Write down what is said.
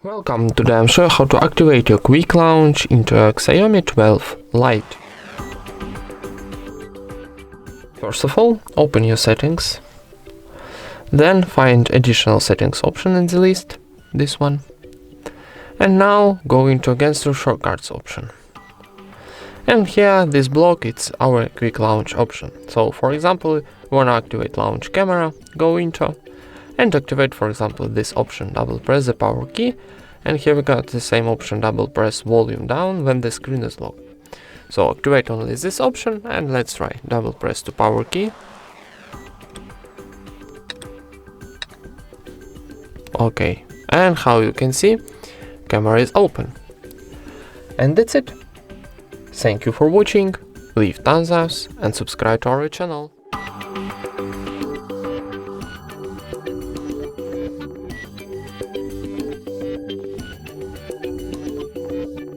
Welcome, today I'm showing how to activate your quick launch into a Xiaomi 12 Lite. First of all, open your settings, then find additional settings option in the list, this one, and now go into against your shortcuts option. And here, this block, it's our quick launch option. So for example, we want to activate launch camera, go into and activate, for example, this option, double press the power key, and here we got the same option, double press volume down when the screen is locked. So activate only this option, and let's try, double press to power key. Okay, and how you can see, camera is open. And that's it. Thank you for watching, leave thumbs up and subscribe to our channel.